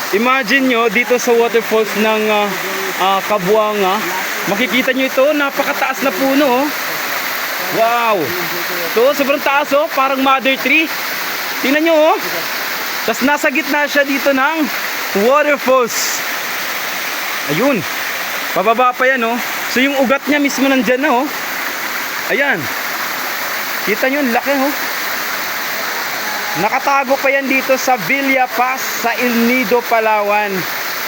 Imagine nyo dito sa waterfalls ng Kabuanga. Makikita nyo ito, napakataas na puno. Oh. Wow! Ito, sobrang taas oh, parang mother tree. Tingnan nyo oh. Tapos nasa gitna siya dito ng waterfalls. Ayun. Pababa pa yan oh. So yung ugat niya mismo nandyan na oh. Ayan. Kita nyo, laki oh. Nakatago pa yan dito sa Villa Pass sa El Nido, Palawan.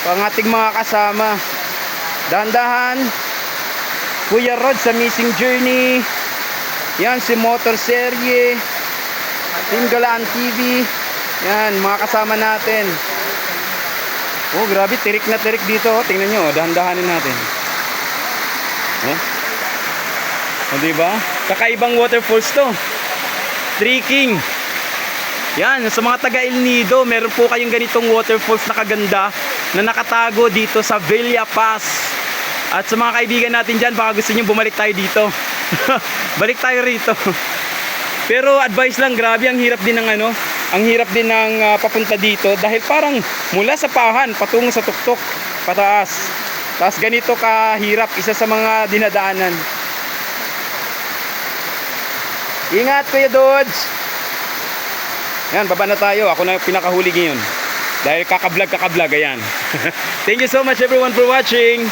Ang ating mga kasama. Dahan-dahan. Kuya Rod sa Missing Journey. Yan si Motor Serye. Team Galaan TV. Yan, mga kasama natin. Oh, grabe, tirik na tirik dito. Oh. Tingnan nyo, oh. Dahan-dahanin natin. Oh. O, diba? Kakaibang waterfalls to. Trekking. Yan, sa mga taga El Nido, meron po kayong ganitong waterfalls na kaganda na nakatago dito sa Villa Pass. At sa mga kaibigan natin dyan, baka gusto nyo bumalik tayo dito. Balik tayo rito. Pero advice lang, grabe, ang hirap din ng ang hirap din ng papunta dito dahil parang mula sa pahan patungo sa tuktok pataas. Tapos ganito kahirap, isa sa mga dinadaanan. Ingat Kuya Dodge. Yan, baba na tayo. Ako na yung pinakahuli ngayon. Dahil kakablog, ayan. Thank you so much everyone for watching.